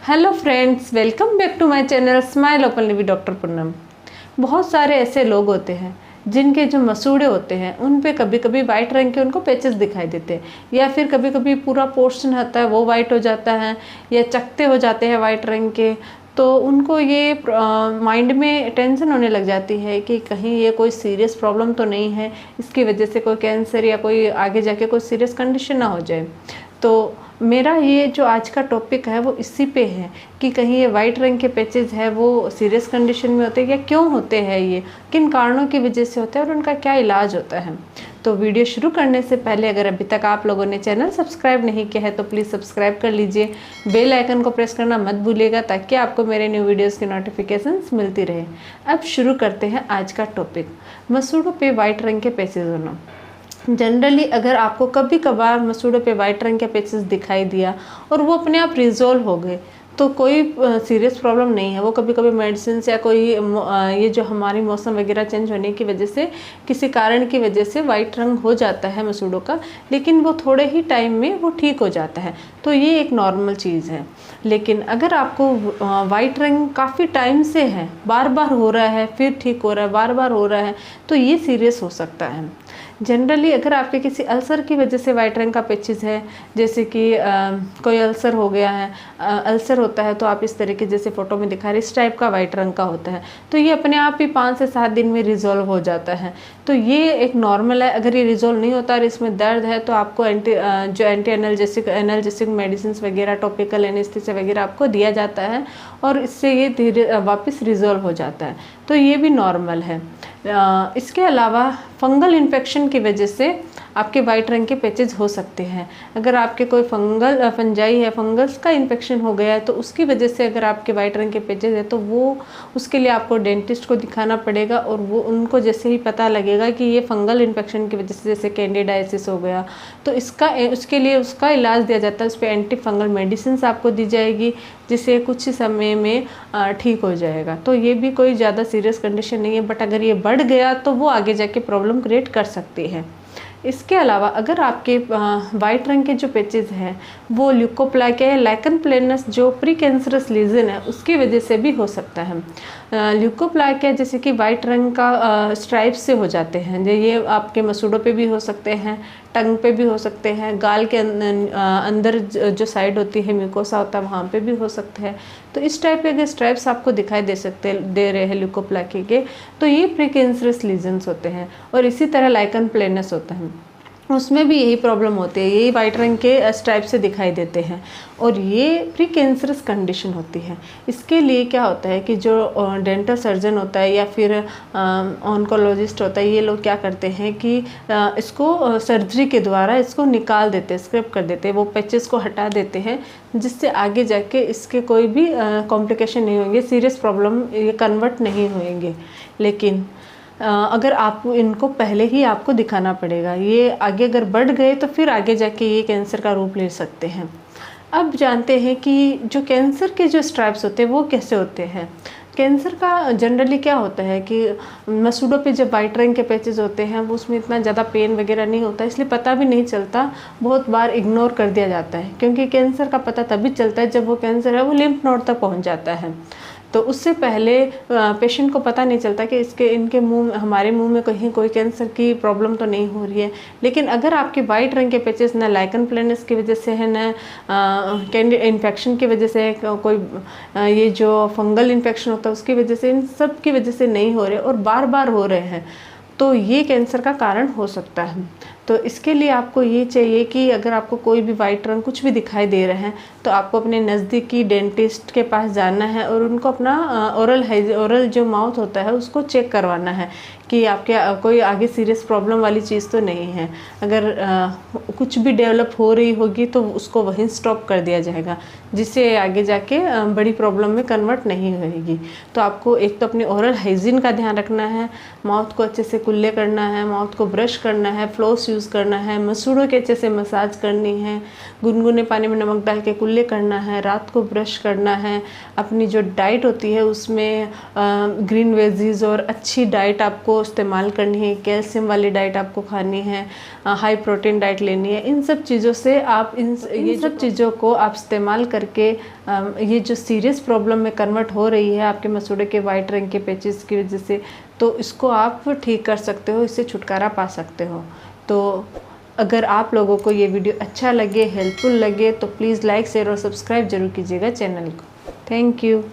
Hello friends, welcome back to my channel smile openly with doctor Poonam. बहुत सारे ऐसे लोग होते हैं जिनके जो मसूड़े होते हैं उन पे कभी कभी वाइट रंग के उनको पैचेस दिखाई देते हैं, या फिर कभी कभी पूरा पोर्शन होता है वो वाइट हो जाता है या चकते हो जाते हैं वाइट रंग के। तो उनको ये माइंड में टेंशन होने लग जाती है कि कहीं ये कोई सीरियस प्रॉब्लम तो नहीं है, इसकी वजह से कोई कैंसर या कोई आगे जाके कोई सीरियस कंडीशन ना हो जाए। तो मेरा ये जो आज का टॉपिक है वो इसी पे है कि कहीं ये वाइट रंग के पैचेस है वो सीरियस कंडीशन में होते हैं या क्यों होते हैं, ये किन कारणों की वजह से होते हैं और उनका क्या इलाज होता है। तो वीडियो शुरू करने से पहले अगर अभी तक आप लोगों ने चैनल सब्सक्राइब नहीं किया है तो प्लीज़ सब्सक्राइब कर लीजिए, बेल आइकन को प्रेस करना मत भूलिएगा ताकि आपको मेरे न्यू वीडियोस की नोटिफिकेशंस मिलती रहे। अब शुरू करते हैं आज का टॉपिक, मसूड़ों पे वाइट रंग के पैचेस होना। जनरली अगर आपको कभी कभार मसूड़ों पे वाइट रंग के पैचेस दिखाई दिया और वो अपने आप रिजॉल्व हो गए तो कोई सीरियस प्रॉब्लम नहीं है। वो कभी कभी मेडिसिन या कोई ये जो हमारी मौसम वगैरह चेंज होने की वजह से किसी कारण की वजह से वाइट रंग हो जाता है मसूड़ों का, लेकिन वो थोड़े ही टाइम में वो ठीक हो जाता है। तो ये एक नॉर्मल चीज़ है। लेकिन अगर आपको वाइट रंग काफ़ी टाइम से है, बार बार हो रहा है, फिर ठीक हो रहा है, बार बार हो रहा है, तो ये सीरियस हो सकता है। जनरली अगर आपके किसी अल्सर की वजह से वाइट रंग का पैचेस है, जैसे कि कोई अल्सर हो गया है, अल्सर होता है तो आप इस तरीके जैसे फ़ोटो में दिखा रहे इस टाइप का वाइट रंग का होता है, तो ये अपने आप ही 5 से 7 दिन में रिजॉल्व हो जाता है। तो ये एक नॉर्मल है। अगर ये रिजॉल्व नहीं होता और इसमें दर्द है तो आपको एंटी एनाल्जेसिक मेडिसिन वगैरह, टॉपिकल एनेस्थीसिया वगैरह आपको दिया जाता है और इससे ये धीरे वापस रिजॉल्व हो जाता है। तो ये भी नॉर्मल है। इसके अलावा फंगल इन्फेक्शन की वजह से आपके वाइट रंग के पैचेस हो सकते हैं। अगर आपके कोई फंजाई है, फंगस का इन्फेक्शन हो गया है तो उसकी वजह से अगर आपके वाइट रंग के पैचेस है तो वो उसके लिए आपको डेंटिस्ट को दिखाना पड़ेगा और वो उनको जैसे ही पता लगेगा कि ये फंगल इन्फेक्शन की वजह से जैसे कैंडिडाइसिस हो गया तो उसके लिए उसका इलाज दिया जाता है। उस पर एंटी फंगल मेडिसिन आपको दी जाएगी जिससे कुछ समय में ठीक हो जाएगा। तो ये भी कोई ज़्यादा सीरियस कंडीशन नहीं है, बट अगर ये बढ़ गया तो वो आगे जाके प्रॉब्लम क्रिएट कर सकती है। इसके अलावा अगर आपके वाइट रंग के जो पैचेस हैं वो ल्यूकोप्लाकिया या लाइकन प्लेनस जो प्री कैंसरस लीजन है उसकी वजह से भी हो सकता है। ल्यूकोप्लाकिया जैसे कि वाइट रंग का स्ट्राइप से हो जाते हैं, ये आपके मसूड़ों पे भी हो सकते हैं, टंग पे भी हो सकते हैं, गाल के अंदर जो साइड होती है म्यूकोसा होता है वहाँ पे भी हो सकते हैं। तो इस टाइप के अगर स्ट्राइप्स आपको दिखाई दे रहे हैं ल्यूकोप्लाकिया के तो ये प्री कैंसरस लीजन्स होते हैं। और इसी तरह लाइकन प्लेनस होता है, उसमें भी यही प्रॉब्लम होती है, यही वाइट रंग के स्ट्राइप से दिखाई देते हैं और ये प्री कैंसरस कंडीशन होती है। इसके लिए क्या होता है कि जो डेंटल सर्जन होता है या फिर ऑन्कोलॉजिस्ट होता है, ये लोग क्या करते हैं कि इसको सर्जरी के द्वारा इसको निकाल देते हैं, स्क्रैप कर देते हैं, वो पैचेस को हटा देते हैं जिससे आगे जाके इसके कोई भी कॉम्प्लिकेशन नहीं होंगे, सीरियस प्रॉब्लम ये कन्वर्ट नहीं होंगे। लेकिन अगर आप इनको पहले ही आपको दिखाना पड़ेगा, ये आगे अगर बढ़ गए तो फिर आगे जाके ये कैंसर का रूप ले सकते हैं। अब जानते हैं कि जो कैंसर के जो स्ट्राइप्स होते हैं वो कैसे होते हैं। कैंसर का जनरली क्या होता है कि मसूड़ों पे जब वाइट रंग के पैचेस होते हैं वो उसमें इतना ज़्यादा पेन वगैरह नहीं होता, इसलिए पता भी नहीं चलता, बहुत बार इग्नोर कर दिया जाता है क्योंकि कैंसर का पता तभी चलता है जब वो कैंसर है वो लिम्फ नोड तक पहुंच जाता है। तो उससे पहले पेशेंट को पता नहीं चलता कि इनके मुंह, हमारे मुंह में कहीं कोई कैंसर की प्रॉब्लम तो नहीं हो रही है। लेकिन अगर आपके वाइट रंग के पैचेस न लाइकन प्लेनस की वजह से है, न कैंडिड इन्फेक्शन की वजह से है, कोई ये जो फंगल इन्फेक्शन होता है उसकी वजह से, इन सब की वजह से नहीं हो रहे और बार बार हो रहे हैं, तो ये कैंसर का कारण हो सकता है। तो इसके लिए आपको ये चाहिए कि अगर आपको कोई भी वाइट रंग कुछ भी दिखाई दे रहे हैं तो आपको अपने नज़दीकी डेंटिस्ट के पास जाना है और उनको अपना ओरल जो माउथ होता है उसको चेक करवाना है कि आपके कोई आगे सीरियस प्रॉब्लम वाली चीज़ तो नहीं है। अगर कुछ भी डेवलप हो रही होगी तो उसको वहीं स्टॉप कर दिया जाएगा जिससे आगे जाके बड़ी प्रॉब्लम में कन्वर्ट नहीं होगी। तो आपको एक तो अपनी ओरल हाइजीन का ध्यान रखना है, माउथ को अच्छे से कुल्ले करना है, माउथ को ब्रश करना है, फ्लोस यूज़ करना है, मसूड़ों के अच्छे से मसाज करनी है, गुनगुने पानी में नमक डाल के कुल्ले करना है, रात को ब्रश करना है। अपनी जो डाइट होती है उसमें ग्रीन वेजीज और अच्छी डाइट आपको इस्तेमाल करनी है, कैल्शियम वाली डाइट आपको खानी है, हाई प्रोटीन डाइट लेनी है। इन सब चीज़ों से आप इन सब चीज़ों को आप इस्तेमाल करके ये जो सीरियस प्रॉब्लम में कन्वर्ट हो रही है आपके मसूड़े के वाइट रंग के पैचेस की वजह से, तो इसको आप ठीक कर सकते हो, इससे छुटकारा पा सकते हो। तो अगर आप लोगों को ये वीडियो अच्छा लगे, हेल्पफुल लगे, तो प्लीज़ लाइक, शेयर और सब्सक्राइब जरूर कीजिएगा चैनल को। Thank you.